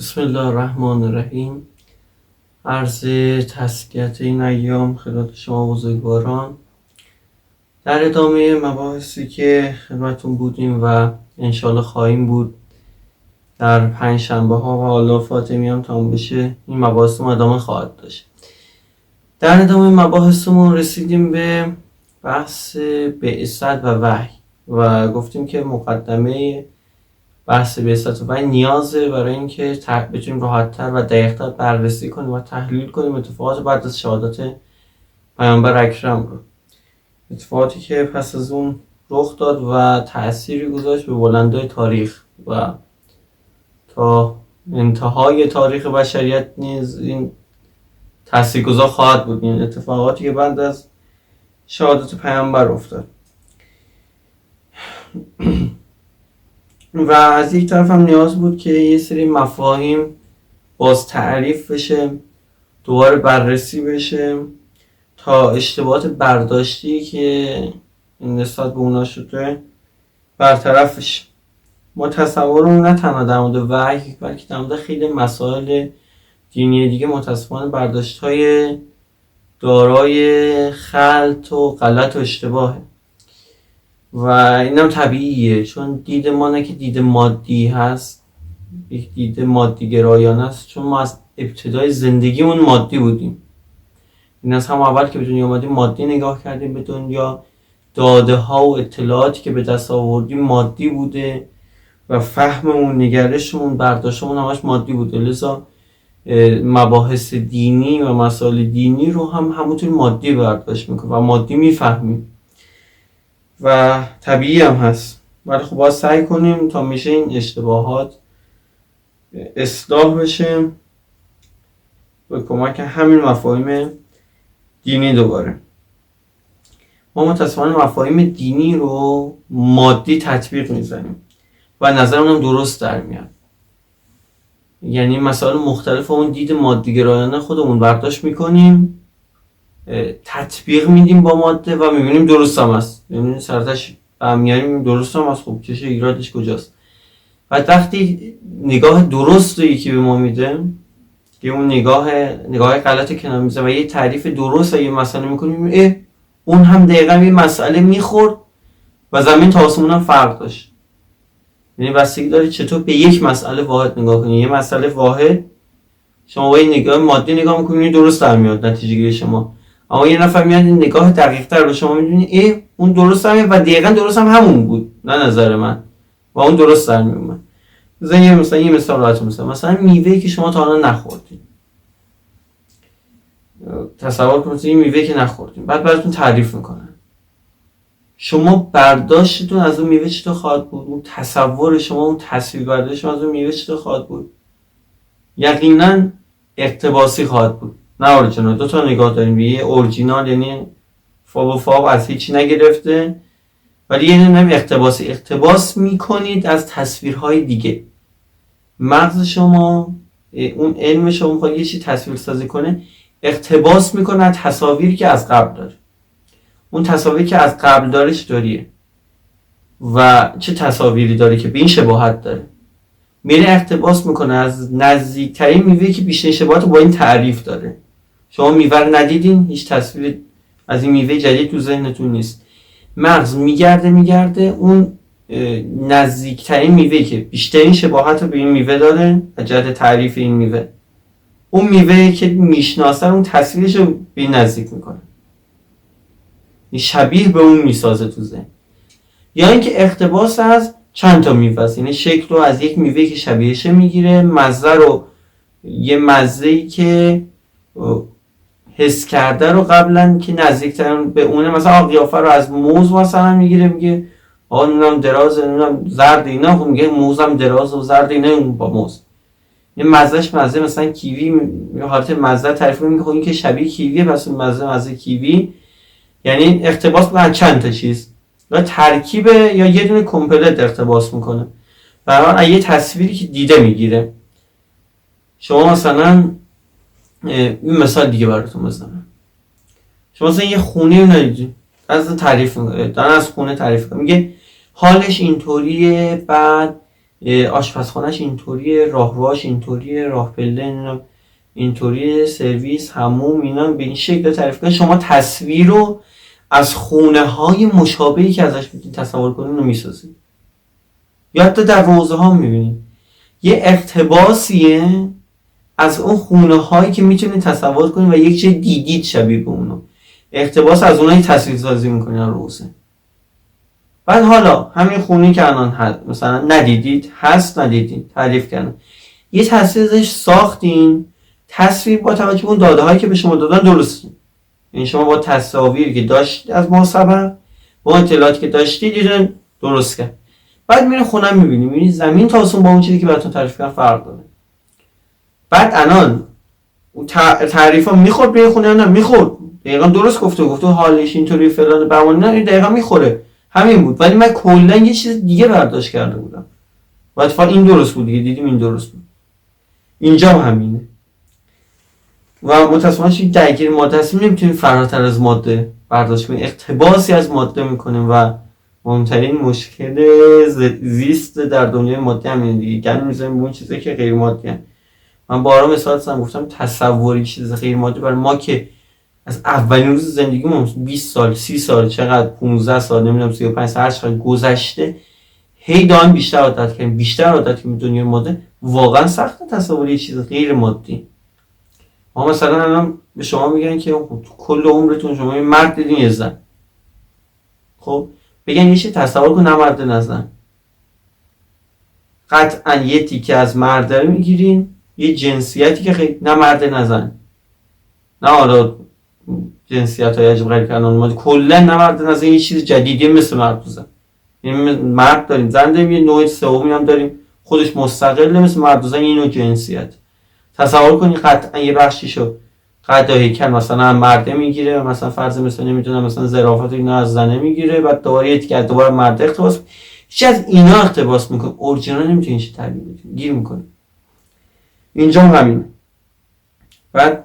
بسم الله الرحمن الرحیم. عرض تسلیت این ایام خدمت شما بزرگواران. در ادامه مباحثی که خدمتون بودیم و انشالله خواهیم بود در 5 شنبه ها و حالا فاطمی هم تمام بشه، این مباحث ادامه خواهد داشت. در ادامه مباحثمون رسیدیم به بحث بعثت و وحی و گفتیم که مقدمه بحث بعثت و وحی نیازه برای اینکه بتونیم راحت‌تر و دقیق‌تر بررسی کنیم و تحلیل کنیم اتفاقات بعد از شهادت پیامبر اکرم رو، اتفاقاتی که پس از اون رخ داد و تأثیری گذاشت به بلندای تاریخ و تا انتهای تاریخ بشریت نیز این تاثیرگذار خواهد بود. این اتفاقاتی که بعد از شهادت پیامبر افتاد و از یک طرف هم نیاز بود که یه سری مفاهیم باز تعریف بشه، دوباره بررسی بشه تا اشتباهات برداشتی که نسبت به اونا شده برطرف بشه. ما تصورمون نه تنها در مورد وحی بلکه در مورد خیلی مسائل دینی دیگه متاسفانه برداشت‌های دارای خلط و غلط و اشتباهه و اینم طبیعیه، چون دید ما نه که دید مادی هست، یک دید مادی گرایانه است، چون ما از ابتدای زندگیمون مادی بودیم. این از هم اول که به دنیا اومدیم مادی نگاه کردیم به دنیا، داده ها و اطلاعاتی که به دست آوردیم مادی بوده و فهممون، نگرشمون، برداشتمون همش مادی بوده. لذا مباحث دینی و مسائل دینی رو هم همونطور مادی برداشت میکنیم و مادی میفهمیم و طبیعی هم هست، ولی خب باید سعی کنیم تا میشه این اشتباهات اصلاح بشه به کمک همین مفاهیم دینی. دوباره ما متاسفانه مفاهیم دینی رو مادی تطبیق میزنیم و نظرمون درست در میاد، یعنی مسائل مختلف اون دید مادی گرایانه خودمون برداشت میکنیم، تطبیق میدیم با ماده و میبینیم درست هم هست، یعنی سرتش میاریم درست هم هست. خب چشه ایرادش کجاست؟ و وقتی نگاه درست رو یکی به ما میده که اون نگاه غلط کنار میزه و یه تعریف درست یه مسئله میکنیم، اون هم دقیقا یه مسئله میخورد و زمین تا آسمون هم فرق داشت. یعنی بستگی داره چطور به یک مسئله واحد نگاه کنی. یه مسئله واحد شما با یه نگاه مادی نگاه میکنید درست در میاد نتیجه گیری شما، اما یه نفر میاد نگاه دقیق تر رو شما میبینید اون درست هم و دقیقا درست هم همون بود نه نظر من و اون درست در میومد. مثلا یه مثال راحت مثلا میوه‌ای که شما تا الان نخوردید، تصور کنید این میوه‌ای که نخوردید بعد براتون تعریف میکنن، شما برداشتتون از اون میوه چطور خواهد بود؟ اون تصور شما، اون تصویر برداشت شما از اون میوه چطور خواهد بود؟ یقینا اقتباسی خواهد بود نه اورجینال. دو تا نگاه داریم، یه اورجینال یعنی فاب از هیچی نگرفته، ولی یه نمی اقتباس میکنید از تصویرهای دیگه. مغز شما، اون علم شما میخواد یه چی تصویر سازی کنه، اقتباس میکنه از تصاویری که از قبل داره. اون تصاویری که از قبل داره چطوریه و چه تصاویری داره که به این شباهت داره، میره اقتباس میکنه از نزدیکترین میوه‌ای که بیشتر شباهت با این تعریف داره. شما میوه رو ندیدین، هیچ تصویر از این میوه جدید تو ذهنتون نیست، مغز میگرده اون نزدیکترین میوه‌ای که بیشترین شباهت رو به این میوه داره از جهت تعریف این میوه، اون میوه‌ای که میشناسه اون تصویرش رو به این نزدیک میکنه، شبیه به اون میسازه تو ذهن. یا اینکه اقتباس از چند تا میوه است، یعنی شکل رو از یک میوه که شبیهشه میگیره، مزه رو یه مزه‌ای که حس کرده رو قبلا که نزدیکتر به اونه، مثلا قیافه رو از موز مثلا میگیره، میگه آقا نونم دراز، نونم زرد، اینا خب میگه موزم دراز و زرد، اینا با موز. یه مزهش مزه مثلا کیوی، یه حالت مزه تعریف میگه خب این که شبیه کیویه پس مزه کیوی، یعنی اقتباس با چند تا چیز یا ترکیب یا یه دونه کمپلت اقتباس میکنه. برای یه تصویری که دیده میگیره. شما مثلا این مثال دیگه براتون بزنم، شما مثلا یه خونه ندیدی، از تعریف میکنه، دارن از خونه تعریف میکنه، میگه حالش اینطوریه، بعد آشپزخانهش اینطوریه، راهروهاش اینطوریه، راه پله اینطوریه، سرویس، حموم، اینا به این شکل تعریف کنید. شما تصویر رو از خونه های مشابهی که ازش میتونید تصور کنید رو میسازید، یا حتی در روزه ها میبینید یه اقتباسیه از اون خونه هایی که میتونید تصور کنید و یک چیز دیدید شبیه به اونو، اقتباس از اونایی تصویر سازی میکنید در روزه. بعد حالا همین خونی که الان هست مثلا ندیدید، هست ندیدید، تعریف کردن، یه تصویر ازش ساختین، تصویر با توجه به اون داده هایی که به شما دادن درسته. یعنی شما با تصاویری که داشتید از ماسبق، با اطلاعاتی که داشتید دیدن درست کرد. بعد میرین خونه میبینید زمین تا آسمون با اون چیزی که براتون تعریف کردن فرق داره. بعد الان تعریفا میخورد به خونه، نه میخورد، دقیقاً درست گفته حالش اینطوری فلان بهمان، نه دقیقاً میخوره، همین بود. ولی من کلا یه چیز دیگه برداشت کرده بودم و اتفاقا این درست بود دیگه، دیدیم این درست بود. اینجا هم همینه و متأسفانه چون درگیر ماده هستیم نمیتونیم فراتر از ماده برداشت کنیم، اقتباسی از ماده میکنیم و مهمترین مشکل زیست در دنیای مادی همینه دیگه، گند میزنیم به اون چیزایی که غیر مادی هستن. من بارها مثال زدم، گفتم تصوری چیز غیر مادی برای ما که از اولین روز زندگیمون 20 سال 30 سال چقدر 15 سال نمیدونم 35 سال هر چقدر گذشته هی دائم بیشتر عادت کردیم به دنیای ماده، واقعا سخته تصوری چیز غیر مادی. ما مثلا الان به شما میگن که تو کل عمرتون شما یه مرد دیدین یه زن، خب بگن یه چیز تصور کن، نه مرد نه زن، قطعا یه تیکه از مرد رو میگیرین، یه جنسیتی که خیلی نه مرد نه زن، نه حالا جنسیت های عجب غریب کردن ما کلا نه مرد نه زن، یه چیز جدیدیه مثل مرد و زن. یعنی مرد داریم، زن داریم، یه نوع سومی هم داریم خودش مستقله مثل مرد و زن، یه نوع جنسیت. تصور کنی قطعا یه بخشیشو قد هیکل مثلا مرده میگیره، مثلا فرض مثلا نمیدونم مثلا ظرافت اینا از زنه میگیره، بعد دوباره یه تیکه دوباره مرد اقتباس، هیچ از اینا اقتباس میکنه، اورجینال نمیتونی چی تعبیر بکنی، گیر میکنه. اینجا همینه. بعد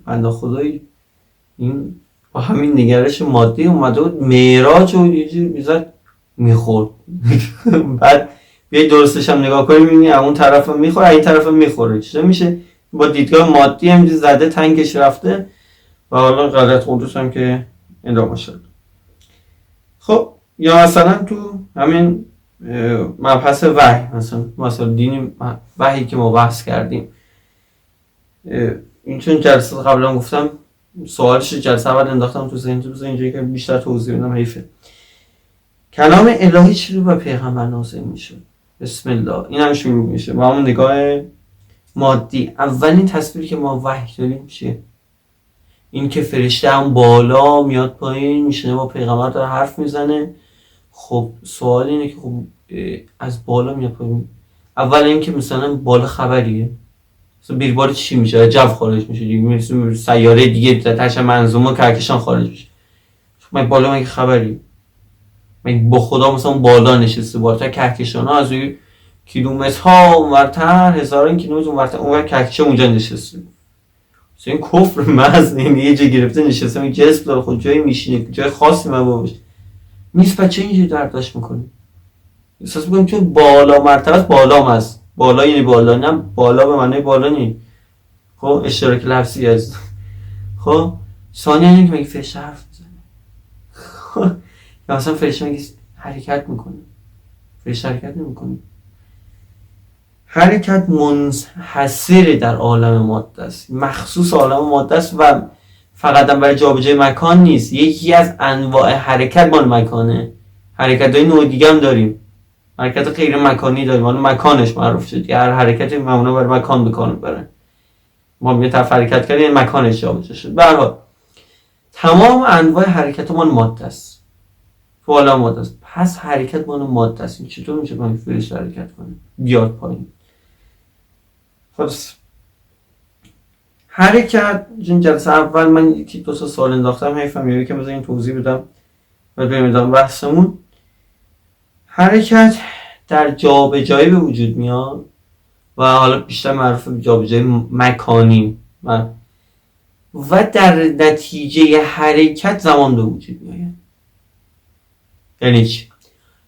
بنده خدایی این با همین نگرش مادی اومده بود معراج و یه جوری میزد میخورد بعد بیایی درستش هم نگاه کنی میبینی اون طرف هم میخوره این طرف هم میخوره، چیزا میشه با دیدگاه مادی همینجوری زده تنگش رفته و حالا غلط خودش هم که ادامه شد. خب یا مثلا تو همین مبحث وحی، مثلا دینی وحی که ما بحث کردیم، این چون جلسه قبلا گفتم سوالش جلسه اول انداختم تو ذهن اینجایی که بیشتر توضیح بدم حیفه. کلام الهی چی رو به پیغمبر نازل میشه؟ بسم الله، این هم شروع میشه با همون نگاه مادی. اولین تصویری که ما وحی داریم چیه؟ این که فرشته هم بالا میاد پایین میشینه با پیغمبر داره حرف میزنه. خب سوال اینه که خب از بالا میاد پایین، اول این که مثلا بالا خبریه، مثلا بیربار چی میشه؟ جو خارج میشه دیگه، میرسه سیاره دیگه تاش منظومه کهکشان خارج میشه. من بالا مگه خبری؟ من با خدا مثلا بالا نشسته، بالاتر کهکشان ها از اون کیلومترها اونورتر، هزاران کیلومتر اونورتر اونور کهکشان اونجا نشسته. مثلا این کفر محض، یه جا گرفته نشسته، این جسم داره خود جایی میشینه، جای خاصی مباشه نیست. بچه اینجوری برداشت میکنه، احساس میکنیم چون بالا مرتبه بالا هست، بالا یعنی بالا، نه بالا به معنی بالا نیست. خب اشتراک لفظی هست. خب ثانیه اینه که مگه فرشته حرف میزنه؟ خب یا مثلا فرشته مگه حرکت میکنه؟ فرشته حرکت نمیکنه. حرکت منحصر در عالم ماده است، مخصوص عالم ماده است و فقط هم برای جابجایی مکان نیست، یکی از انواع حرکت مال مکانه. حرکت های نوع دیگه هم داریم، حرکت غیر مکانی داریم، مال مکانش معروف شد. هر حرکتی معمولا برای مکان به کار میبره، ما یه طرف حرکت کردیم مکانش جابجا شد. به هر حال تمام انواع حرکت مال ماده است، تو عالم ماده است. پس حرکت مال ماده است، این چطور میشه با فرشته حرکت کنه بیاد پایین؟ خلاص حرکت جلسه اول من یکی دو تا سوال انداختم، حیفم یکی که بذارین توضیح بدم و بریم ادامه بحثمون. حرکت در جابجایی به وجود میاد و حالا بیشتر معروف به جابجایی مکانی و در نتیجه حرکت زمان به وجود میاد. یعنی چی؟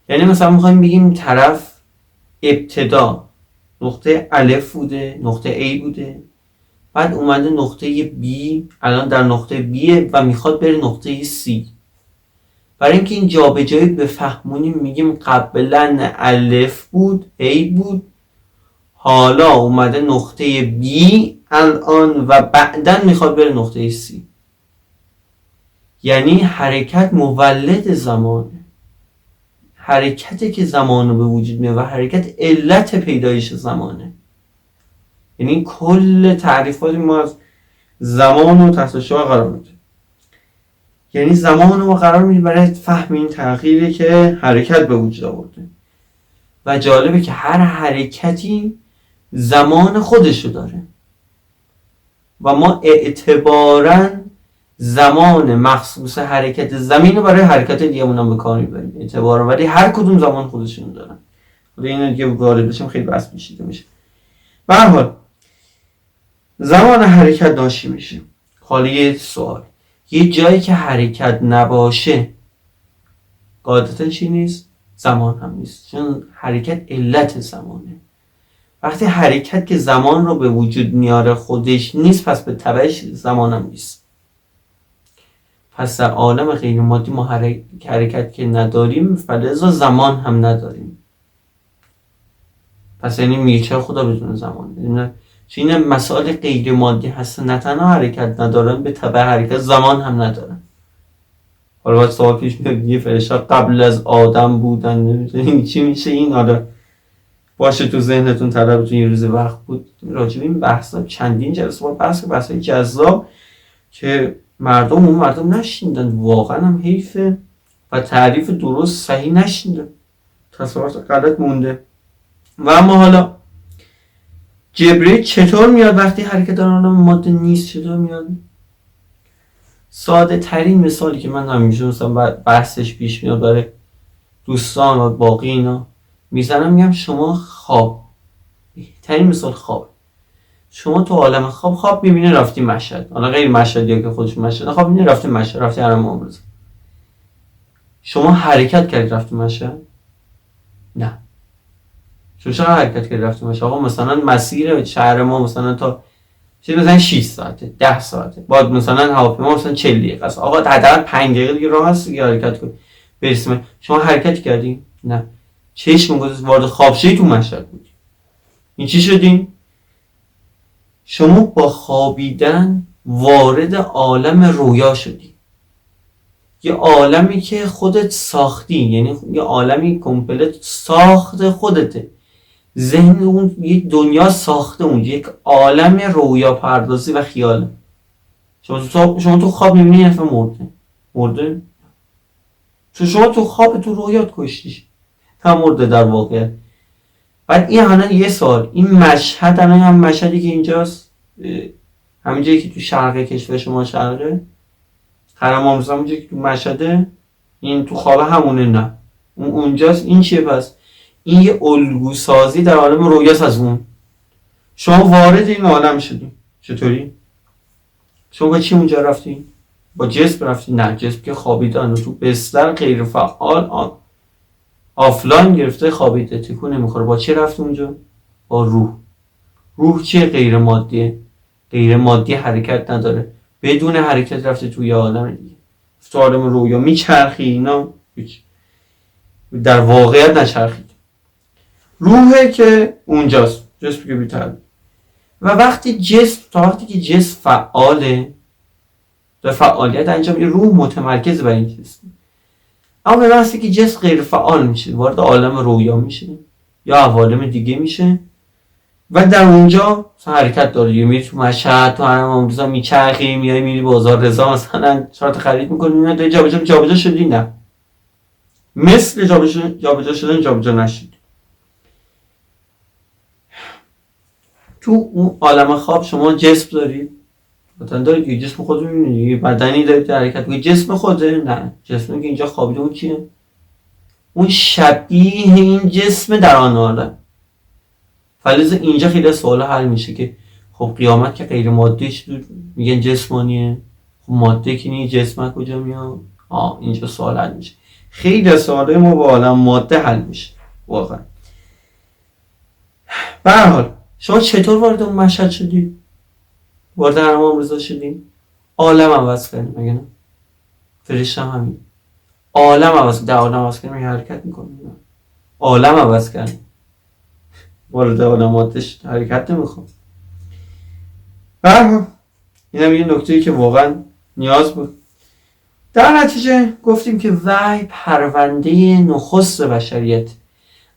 یعنی مثلا میخوایم بگیم طرف ابتدا نقطه الف بوده، نقطه A بوده، بعد اومده نقطه B، الان در نقطه B و میخواد بره نقطه C. برای اینکه این جابجایی بفهمونیم میگیم قبلا الف بود، A بود، حالا اومده نقطه B الان و بعدن میخواد بره نقطه C. یعنی حرکت مولد زمانه، حرکتی که زمان رو به وجود میاره و حرکت علت پیدایش زمانه. یعنی کل تعریفات ما از زمان رو تحت شعاع قرار میده. یعنی زمان رو قرار میده برای فهم این تغییری که حرکت به وجود آورده. و جالبه که هر حرکتی زمان خودشو داره و ما اعتباراً زمان مخصوص حرکت زمین رو برای حرکت دیگه هم به کار میبریم اعتباراً، ولی هر کدوم زمان خودشون دارن. خود اینو دیگه وارد بشیم خیلی بحث پیچیده میشه. به هر حال زمان حرکت ناشی میشه. حالا یه سوال، یه جایی که حرکت نباشه قاعدتا چی نیست؟ زمان هم نیست، چون حرکت علت زمانه. وقتی حرکت که زمان رو به وجود میاره خودش نیست، پس به تبعش زمان هم نیست. پس در عالم غیر مادی ما حرکت که نداریم، فلذا زمان هم نداریم. پس یعنی میگه چرا خدا بدون زمان؟ چون این مسائل غیر مادی هستن، نه تنها حرکت ندارن، به تبع حرکت زمان هم ندارن. حالا باید سوال پیش میاد، یه فرشته قبل از آدم بودن، چی میشه این؟ آره باشه تو ذهنتون طلبتون یه روز وقت بود راجع به این بحثا چندین جلسه با بحثای جذاب که مردم نشیندن، واقعا هم حیفه و تعریف درست صحیح نشیندن، تصورات غلط مونده. و اما حالا جبرئیل چطور میاد وقتی حرکت در عالم ماده نیست؟ چطور میاد؟ ساده ترین مثالی که من همیشه مثلا بحثش پیش میاد برای دوستان و باقی اینا میزنم، میگم شما خواب، بهترین مثال خواب، شما تو عالم خواب میبینی رفتی مشهد، حالا غیر مشهد یا که خودش مشهد، خواب میبینی رفتی مشهد، رفتی حرم امروز، شما حرکت کردی رفتی مشهد؟ نه. چرا حرکت کردی رفتی مشهد؟ آقا مثلا مسیر شهر ما مثلا تا چه مثلا 6 ساعته 10 ساعته، بعد مثلا هواپیما مثلا 40 دقیقه است، آقا حداقل 5 دقیقه دیگه راه هست دیگه حرکت کنی برسیم. شما حرکت کردی؟ نه. چشم گذاشت وارد خواب شدی تو مشهد بودی. این چی شدین؟ شما با خوابیدن وارد عالم رویا شدی، یه عالمی که خودت ساختی، یعنی یه عالمی کامپلت ساخت خودته، ذهن اون یک دنیا ساخته، اون یک عالم رویا پردازی و خیاله. شما تو خواب میبینی یه نفر مرده چون شما تو خواب تو رویات کشتیش، هم مرده در واقع. بعد این حالا یه سوال، این مشهد الان هم مشهدی که اینجاست، همین جایی که تو شرق کشور شما شرقه، حرم آموز همون جایی که تو مشهده، این تو خواب همونه؟ نه اونجاست. این چیه پس؟ این یه الگو سازی در عالم رویاست از اون. شما وارد این عالم شدی. چطوری؟ شما با چی اونجا رفتی؟ با جسم رفتی؟ نه، جسم که خوابیدن و تو بستر غیر فعال آفلاین گرفته خوابیده، تکون نمیخوره. با چی رفتی اونجا؟ با روح چیه؟ غیر مادیه، غیر مادی، حرکت نداره، بدون حرکت رفته توی عالم دیگه، تو عالم رویا میچرخی. اینا در واقعیت نچرخید. روحه که اونجاست، جسم که بیتر. و وقتی که جسم فعاله، در فعالیت انجام، این روح متمرکز بر این جسم. اما به وقتی که جسم غیر فعال میشه، وارد عالم رویا میشه یا عوالم دیگه میشه و در اونجا حرکت داره، یه میری تو مشهد، تو حرم امروزا میچرخی، میری بازار رضا مثلا چارت خرید میکنی، اینا داری جابجا شدی؟ نه، مثل جابجا شدن جابجا نشد. تو اون عالم خواب شما جسم دارید، مثلا دارید یه جسم خود میبینید، یه بدنی دارید در حرکت، یه جسم خوده؟ نه، جسمی که اینجا خوابیده اون چیه؟ اون شبیه این جسم در آن عالم. فلذا اینجا خیلی سوال حل میشه که خب قیامت که غیر مادیش میگن جسمانیه، خب ماده که نیست، جسم کجا میاد؟ اینجا سوال حل میشه. خیلی سوالای ما با عالم ماده حل میشه واقعا. به هر حال شما چطور وارد اون مشهد شدید؟ وارد حرم امام رضا شدید؟ عالم عوض کردیم مگه نه؟ فرشته هم همین. عالم عوض، در عالم عوض کردیم حرکت میکنیم. عالم عوض کردیم. وارد عالماتش حرکت نمیخوام. به هر حال این هم یه نکته‌ای که واقعا نیاز بود. در نتیجه گفتیم که وحی پرونده نخست بشریت.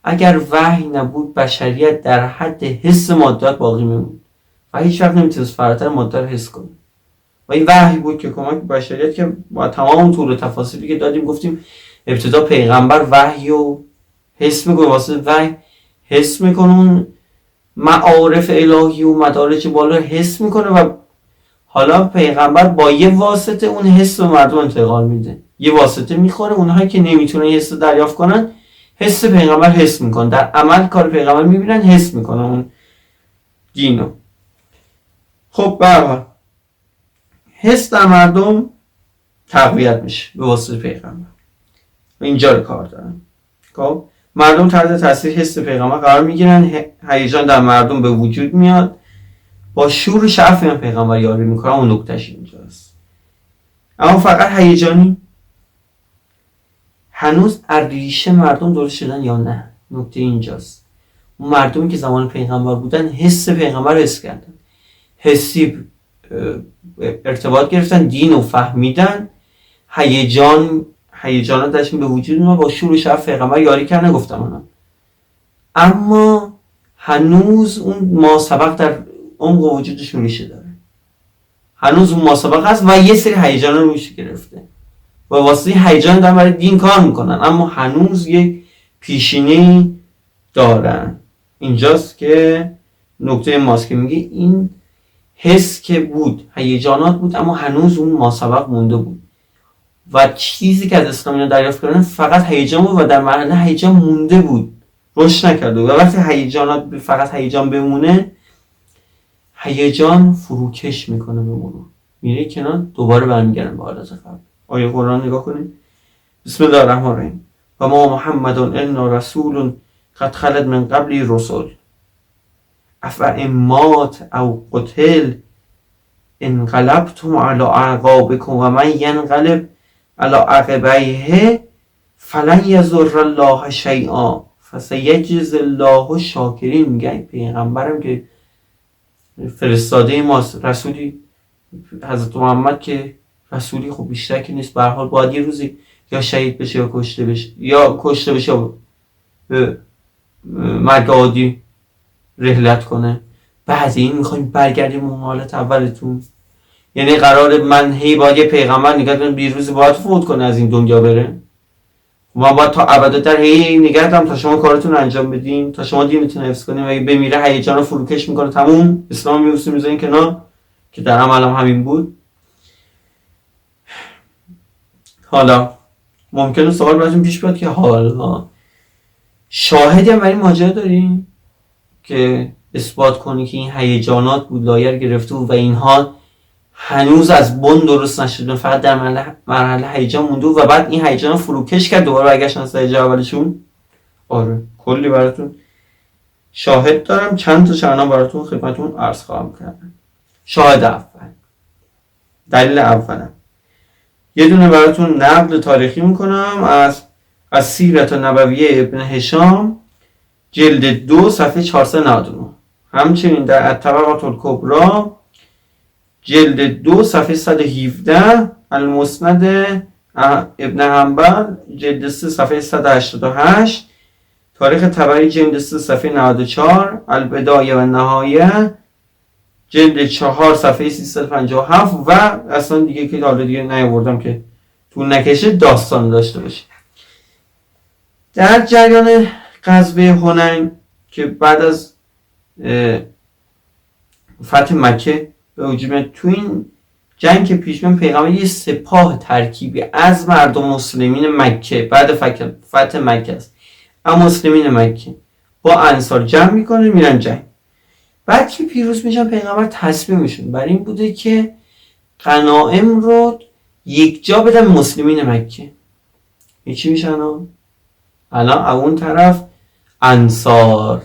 اگر وحی نبود بشریت در حد حس مادات باقی میموند و هیچ وقت نمیتونست فراتر ماده رو حس کنه. و این وحی بود که کمک بشریت که با تمام طول و تفاصیلی که دادیم گفتیم ابتدا پیغمبر وحی رو حس میکنه، واسه وحی حس میکنه، اون معارف الهی و مدارج بالا حس میکنه و حالا پیغمبر با یه واسطه اون حس به مردم انتقال میده. یه واسطه میخوره، اونهایی که نمیتونن حس رو دریافت کنن حس پیغمبر حس میکنن، در عمل کار پیغمبر میبینن، حس میکنن اون دینو. خب به هر حال حس در مردم تقویت میشه به واسطه پیغمبر و اینجا رو کار دارن. خب مردم تحت تاثیر حس پیغمبر قرار میگیرن، هیجان در مردم به وجود میاد، با شور و شعف این پیغمبر یاری میکنن. اون نکتهش اینجاست. اما فقط هیجانی هنوز ریشه مردم درست شدن یا نه؟ نکته اینجاست. اون مردمی که زمان پیغمبر بودن حس پیغمبر حس کردن، حسی ارتباط گرفتن، دین رو فهمیدن، هیجانات داشتن به وجود اومد، با شور و شعف پیغمبر یاری کردن. گفتم اونا اما هنوز اون ماسبق در عمق وجودشون ریشه داره. هنوز اون ماسبق هست و یه سری هیجان رو روش گرفته و واسه هیجان دارن برای دین کار میکنن، اما هنوز یک پیشینه‌ای دارن. اینجاست که نکته ماست که میگه این حس که بود، هیجانات بود، اما هنوز اون ماسبق مونده بود و چیزی که از اسلام اینا دریافت کردن فقط هیجان بود و در مرحله هیجان مونده بود، رشد نکرده بود. و وقتی هیجانات فقط هیجان بمونه، هیجان فروکش میکنه، بمونه میره کنار، دوباره برمیگردن به حالت قبل. آیه قرآن نگاه کنید. بسم الله الرحمن الرحیم. و ما محمد الا رسول قد خلت من قبلی رسول افا مات او قتل انقلبتم علی اعقابکم و من ینقلب علی عقبیه فلن یضر الله شیئا فسیجزی الله الشاکرین. میگه پیغمبرم که فرستاده ماست، رسولی حضرت محمد که رسولی خب بیشتر که نیست، به هر حال باید یه روزی یا شهید بشه یا کشته بشه، یا کشته بشه یا به مرگ عادی رحلت کنه. بعد این میخوایم برگردیم اون حالت اولتون؟ یعنی قراره من هی باید یه پیغمبر نگه دارم بیروزی باید فوت کنه از این دنیا بره؟ ما باید تا ابدالدر هی نگه دارم تا شما کارتون انجام بدین، تا شما دینتون حفظ کنین و اگه بمیره هیجان رو فروکش میکنه، تموم اسلام میذارین کنار که در عمل هم همین بود. حالا ممکنه سوال براتون پیش بیاد که حالا شاهدی هم برای ماجرا داریم که اثبات کنی که این هیجانات بود، لایر گرفته بود و اینها هنوز از بن درست نشدن، فقط در مرحله هیجان مونده و بعد این هیجان فروکش کرد، دوباره برگشتن از درجه اولشون؟ آره کلی براتون شاهد دارم، چند تا شاهد براتون خدمتتون عرض خواهم کردم. شاهد اول، دلیل اولم یه دونه براتون نقل تاریخی میکنم از سیرت نبویه ابن هشام جلد 2 صفحه 499، همچنین در الطبقات الکبری جلد 2 صفحه 117، المسند ابن حنبل جلد 3 صفحه 188، تاریخ طبری جلد 3 صفحه 94، البدایه و نهایه جلد 4 صفحه 357 و اصلا دیگه که حالا دیگه نیاوردم که طول نکشه داستان داشته باشه. در جریان غزوه حنین که بعد از فتح مکه به وجود میاد، تو این جنگ که پیش میاد پیغمبر یه سپاه ترکیبی از مردم مسلمین مکه بعد فتح مکه است، اما مسلمین مکه با انصار جمع میکنه میرن جنگ. بعد که پیروز میشن پیغمبر تصمیمشون بر این بوده که غنایم رو یک جا بدن مسلمین مکه. چی میشن الان اون طرف انصار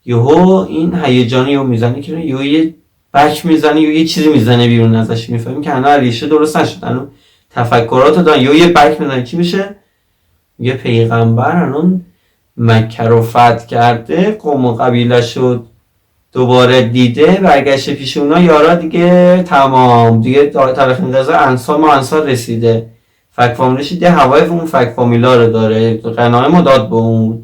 یهو این هیجانی رو میزنه که یهو یه بک میزنه یا یه چیزی میزنه بیرون ازش، میفهمیم که هنوز ریشه درست نشد، هنوز تفکرات دارن، یا یه بک میزنه چی میشه؟ یه پیغمبر الان مکه رو فتح کرده، قوم و قبیله شد دوباره دیده، برگشته پیش اونا، یارا دیگه تمام دیگه تاریخ انقضا انصار ما انصار رسیده، فک فامیلش دیگه هوای اون فک فامیلا رو داره، غنایم رو داد به اون.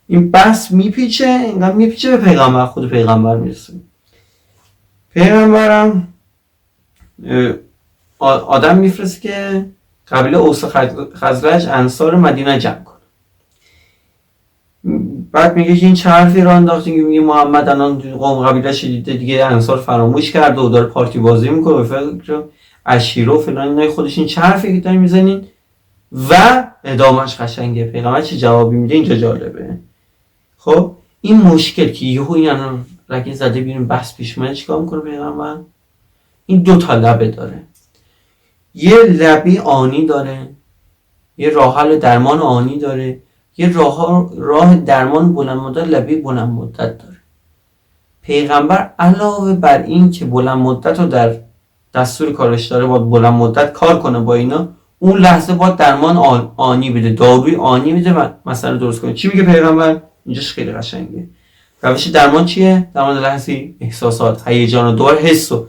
این بحث میپیچه، اینقدر میپیچه به پیغمبر، خود پیغمبر میرسه. پیغمبرم آدم میفرسته که قبیله اوس خزرج انصار مدینه جمع کنه. بعد میگه که این چه حرفی رو انداختی که میگه محمد الان قوم قبیله دیده دیگه انصار فراموش کرده و داره پارتی بازی میکنه، فکر عشیره و فلان اینای خودش، این چه حرفی که دارین میزنین؟ و ادامهش قشنگه، پیغمبر چه جوابی میده اینجا جالبه. خب این مشکل که یهو این الان رگه زده بیرون بحث پیش اومده، چیکار میکنه پیغمبر؟ این دو تا لبه داره، یه لبی آنی داره، یه راه حل درمان آنی داره، یه راه درمان بلند مدت، لبی بلند مدت داره. پیغمبر علاوه بر این که بلند مدت رو در دستور کارش داره، باید بلند مدت کار کنه با اینا، اون لحظه باید درمان آنی بده، داروی آنی بده و مسئله درست کنه. چی میگه پیغمبر؟ اینجاش خیلی قشنگه. روش درمان چیه؟ درمان لحظی احساسات، هیجان، دوباره حس رو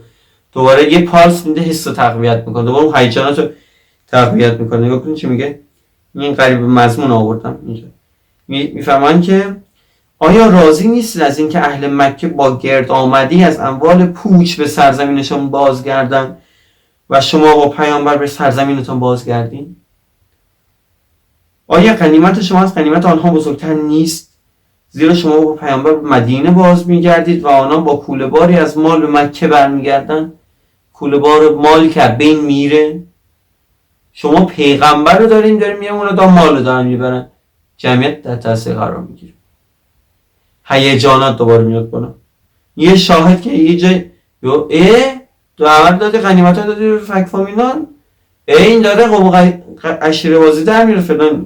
دوباره یه پالس میده، حس رو تقویت میکنه، دوباره اون هیجانات رو تقویت میکنه. نگاه کنید چی میگه؟ این قریب مضمون آوردم اینجا. میفهمن که آیا راضی نیستید از اینکه اهل مکه با گرد آمدی از اموال پوچ به سرزمینشان بازگردن و شما با پیامبر به سرزمینتان بازگردین؟ آیا غنیمت شما از غنیمت آنها بزرگتر نیست؟ زیرا شما با پیامبر به مدینه باز میگردید و آنها با کوله باری از مال به مکه برمیگردن، کوله بار مالی که بین میره. شما پیغمبر رو دارین میگن اونا دا مال رو دارن میبرن، جمعیت در تاثیر قرار میگیره، هیجانات دوباره میاد بالا. یه شاهد که یه جای دو عمل داده، غنیمت ها داده به فک فامیلان، این داره قوم عشیره بازی در میره فلان.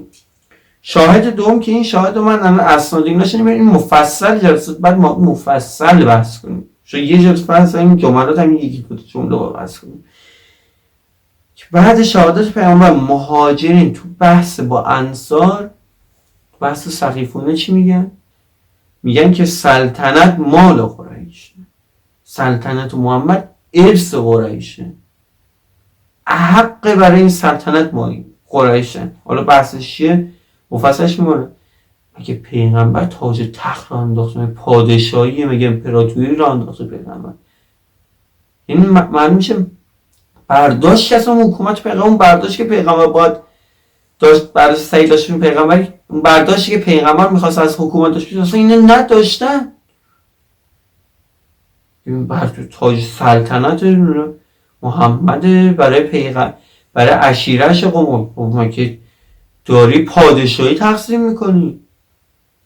شاهد دوم که این شاهد من الان اسناد ایناش نمیره، این مفصل جلسات بعد ما مفصل بحث کنیم، چون یه جلسه بحث این جملات هم یکی دو جمله بحث کنیم. بعد شهادت پیامبر مهاجرین تو بحث با انصار، بحث سقیفونه چی میگن؟ میگن که سلطنت مال قریشه، سلطنت محمد ارث قریشه، حق برای این سلطنت مال قریشه. حالا بحثش چیه؟ مفصلش میمونه. مگه پیغمبر تاج تخت را انداخته؟ مگه پادشاهی، مگه امپراتوری را انداخته پیغمبر؟ یعنی معلوم میشه برداشت که اصلا حکومت پیغمبر، اون برداشت که پیغمبر باید داشت، برداشت صحیح داشت پیغمبر، اون برداشتی که پیغمبر میخواست از حکومت داشت اصلا اینه نداشتن. این برداشت تاج سلطنت محمد برای پیغمبر، برای عشیرهش قوم که داری پادشاهی تقسیم میکنی،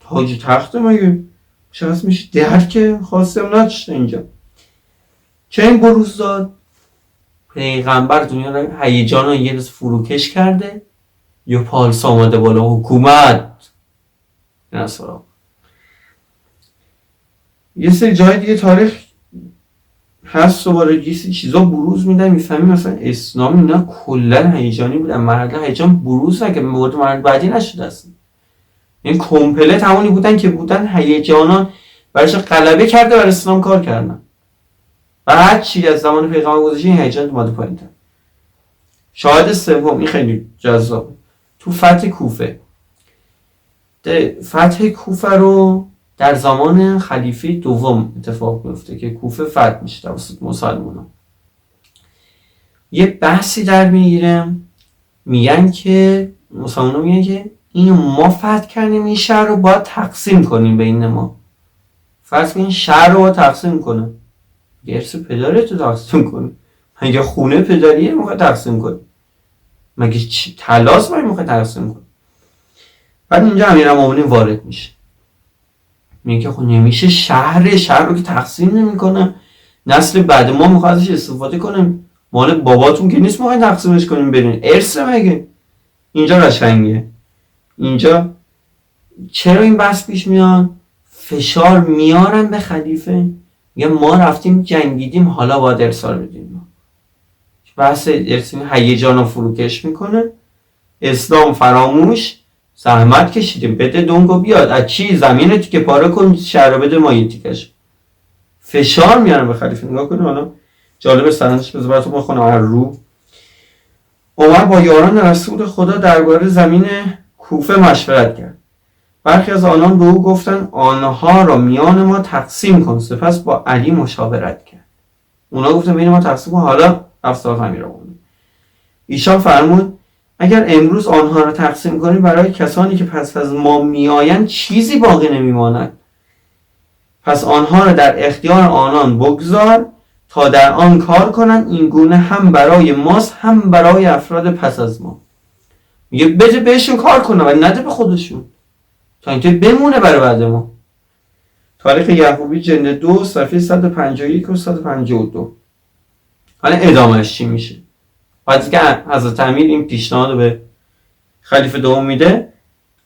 تاج تخت مگه شخص میشه درک خواستم نداشته اینجا. چه این بروز داد؟ پیغمبر دنیا رو هیجان رو یه روز فروکش کرده، یا پالس آمده بالا حکومت نصرا. یه سری جای دیگه تاریخ هست دوباره یه سری چیزا بروز میدن، میفهمیم مثلا اسلام اینا کلا هیجانی بودن، مرحله هیجان بروز نکرد، مورد مرحله بعدی نشده اصلا. این کمپلت همونی بودن که بودن، هیجانا برایش غلبه کرده، برای اسلام کار کردن. بعد چی از زمان پیغمبر گذشته این هیجان اومده پایین‌تر. شاهد سوم این خیلی جذاب، تو فتح کوفه. فتح کوفه رو در زمان خلیفه دوم اتفاق میفته که کوفه فتح میشه توسط مسلمانان. یه بحثی در میگیره، میگن که مسلمانان میگن که اینو ما فتح کردیم، این شهر رو باید تقسیم کنیم بین ما. فرض کن این شهر رو باید تقسیم کنه، ارث پدرت رو تقسیم کنه، مگه خونه پدریه میخواد تقسیم کنه؟ مگه تلاس میخواد تقسیم کنه؟ بعد اینجا امیرالمومنین وارد میشه، میگه که خب نمیشه، شهر رو که تقسیم نمیکنه، نسل بعد ما میخواد ازش استفاده کنه، مال باباتون که نیست میخواد تقسیمش کنیم برین، ارث مگه. اینجا قشنگه. اینجا چرا این بحث پیش میاد؟ فشار میارن به خلیفه، میگن ما رفتیم جنگیدیم حالا باید ارسال بدیم. بحث ارسال هیجان رو فروکش میکنه. اسلام فراموش، زحمت کشیدیم بده دونگو بیاد، از چی زمین رو که پاره کن شهر بده ما یه تیکش. فشار میارن به خلیفه. نگاه کنید حالا جالب سرنش بذار براتون بخونم. هر رو عمر با یاران رسول خدا درباره زمین کوفه مشورت کرد. برخی از آنان به او گفتند آنها را میان ما تقسیم کن. سپس با علی مشاورت کرد. اونا گفتن بین ما تقسیم کن، حالا افسار همین را بود. ایشان فرمود اگر امروز آنها را تقسیم کنیم برای کسانی که پس از ما میآیند چیزی باقی نمیماند. پس آنها را در اختیار آنان بگذار تا در آن کار کنند، این گونه هم برای ماست هم برای افراد پس از ما. میگه بده بهشون کار کنه و نده به خودشون تا اینکه بمونه برای بعد ما. تاریخ یعقوبی جلد 2 صفحه 151 و 152. حالا ادامهش چی میشه؟ بعد که حضرت امیر این پیشنهاد رو به خلیفه دوم میده،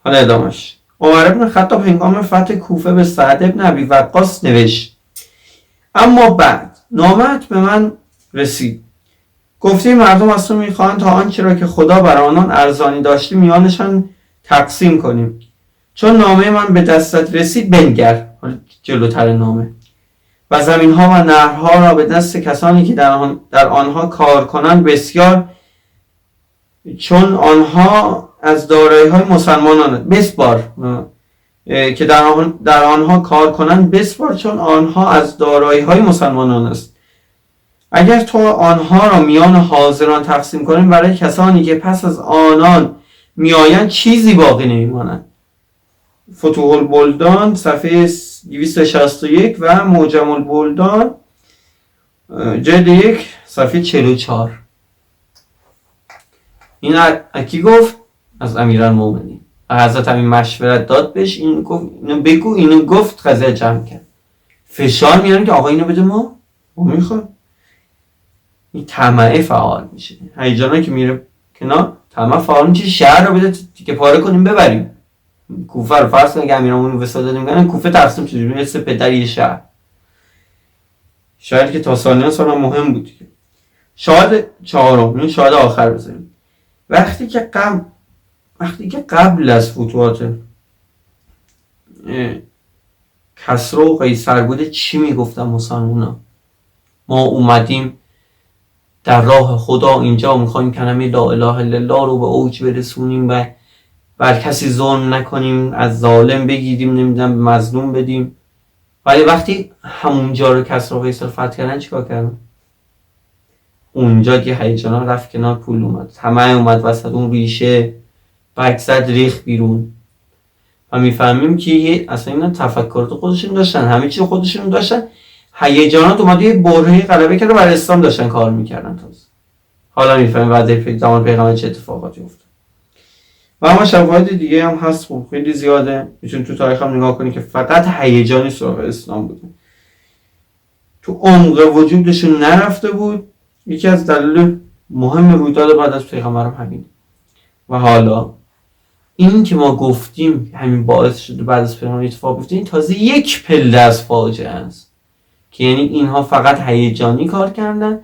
حالا ادامهش. عمر بن خطاب هنگام فتح کوفه به سعد بن ابی وقاص نوشت اما بعد نامت به من رسید، گفتی مردم از تو میخواهند تا آنچه را که خدا بر آنان ارزانی داشته میانشان تقسیم کنیم. چون نامه من به دستت رسید بنگر، جلوتر نامه، و زمین ها و نهرها را به دست کسانی که در آنها کار کنند بسیار، چون آنها از دارایی های مسلمانان بسپار، که در آنها کار کنند بسپار، چون آنها از دارایی های مسلمانان است. اگر تو آنها را میان حاضران تقسیم کنیم برای کسانی که پس از آنان میآیند چیزی باقی نمیماند. فتوح البلدان صفحه 261 و معجم البلدان جلد 1 صفحه 44. این اکی گفت از امیرالمومنین. حضرت همین مشورت داد بهش، اینو گفت اینو بگو، اینو گفت، قضیه جمع کرد. فشار میارن که آقا اینو بده ما میخواد. این طمعه فعال میشه. هیجانا که میره کنار طمع فعال میشه. شهر رو بده که پاره کنیم ببریم. کوفه رو فرض کنیم که امیرالمومنین وصال دادیم کنن، کوفه تقسیم شد مثل پدر یه شهر. شهری که تا سالیان سال مهم بود. شاهد چهارم، این شاهد آخر بذاریم. وقتی که قبل از فتوحات کسرا و قیصر بوده، چی میگفتن مسلمونا؟ ما اومدیم در راه خدا اینجا میخوایم کلمه لا اله الا الله رو به اوج برسونیم و بر کسی ظلم نکنیم، از ظالم بگیریم، نمیدونم به مظلوم بدیم. ولی وقتی همونجا رو کسرا و قیصر فتح کردن چیکار کردن؟ اونجا که هیجانا رفت کنار، پول اومد، طمع اومد وسط، اون ریشه برگزد ریخ بیرون. و میفهمیم که اصلا اینا تفکرات خودشون داشتن، همه چیز خودشون داشتن. هیجانات اومد یه برهه‌ای غلبه کرد و بر اسلام داشتن کار میکردن. تازه حالا میفهمیم بعد زمان پیغمبر چه اتفاقاتی افتاد. و اما شواهد دیگه هم هست، خب خیلی زیاده، میتونید تو تاریخ هم نگاه کنید که فقط هیجانی سراغ اسلام بوده، تو عمق وجودشون نرفته بود. یکی از دلایل مهم رویداد بعد از پیغمبر هم همین. و حالا این که ما گفتیم همین باعث شده بعد از پیغمبر اتفاق بیفته، این تازه یک پله از فاجعه است که یعنی اینها فقط هیجانی کار کردن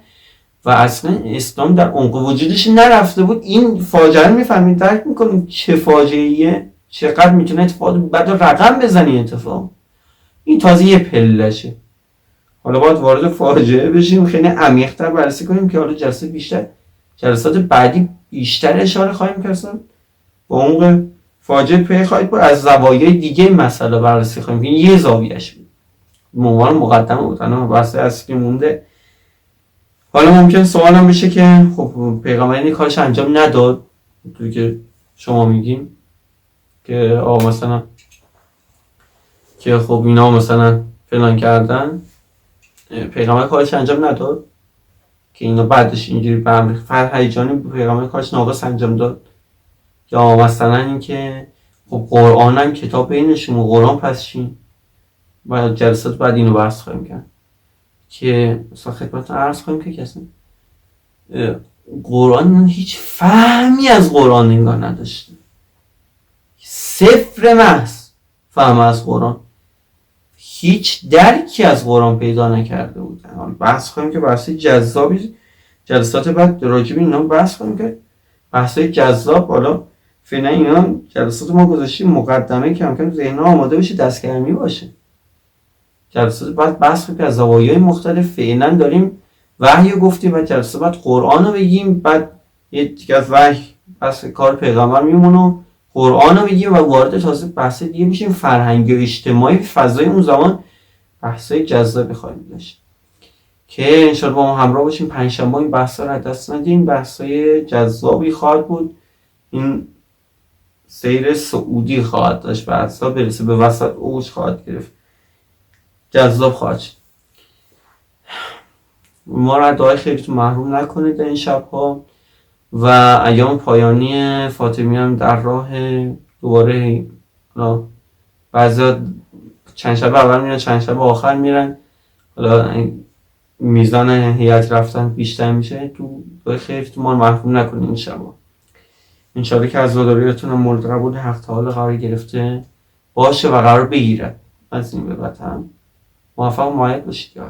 و اصلا اسلام در عمق وجودش نرفته بود. این فاجعه میفهمید، درک میکنید چه فاجعه‌ایه، چقدر میتونه اتفاق بعد رقم بزنی اتفاق. این تازه یه پلهشه. حالا باید وارد فاجعه بشیم، خیلی عمیق‌تر بررسی کنیم که حالا جلسات بعدی بیشتر اشاره خواهیم کرد. با عمق فاجعه پی خواهید بود، از زوایای دیگه مسئله بررسی خواهیم که یه زاویه‌اش بود. عنوان مقدمه بود، انا بحث اصلی مونده. حالا ممکن سوال هم بشه که خب پیغمبر این کارش انجام نداد، اونطوری که شما میگین که آقا مثلا که خب اینا مثلا فلان کردن، پیغمبر کارش انجام نداد که اینا بعدش اینجوری به امر هیجانی پیغمبر کارش ناقص انجام داد. یا مثلا این که خب قرآن هم کتاب بینشون و قرآن پس چین. و جلسات بعد اینو بحث خواهیم کرد که مثلا خدمتتون عرض کنیم که کسی قرآن هیچ فهمی از قرآن انگار نداشته، صفر محض فهم از قرآن. هیچ درکی از قرآن پیدا نکرده بودن. بحث کنیم که بحث جذابی، جلسات بعد راجع به اینا بحث کنیم که بحثای جذاب. حالا فعلا اینا جلسات ما گذاشتیم مقدمه، کم کم ذهن‌ها آماده بشه، دستگرمی باشه. جلسات بعد بحث کنیم که از زوایای مختلف فعلا داریم وحی رو گفتیم و جلسات بعد قرآن رو بگیم، بعد یه دیگه از وحی بحث کار پیغمبر میمونه، قرآن رو بگیم و وارد تازه بحث دیگه میشیم فرهنگی و اجتماعی فضای اون زمان، بحثای جذابی خواهیم داشت که انشاءالله با ما همراه باشیم. پنجشنبه این بحثا رو دست ندیم، بحثای جذابی خواهد بود. این سیر سعودی خواهد داشت، بحثا برسه به وسط اوج خواهد گرفت، جذاب خواهد شد. ما را دعای خیرتون محروم نکنید در این شبها و ایام پایانی فاطمی هم در راه. دوباره بعضا چند شب اول میرن، چند شب آخر میرن، حالا میزان هیئت رفتن بیشتر میشه. تو دعای خیرتون ما رو محروم نکنید این شبها. انشاءالله که از عزاداریاتون هم مورد قبول حق تعالی قرار گرفته باشه و قرار بگیره. از این به بعد هم موفق و مایل باشید.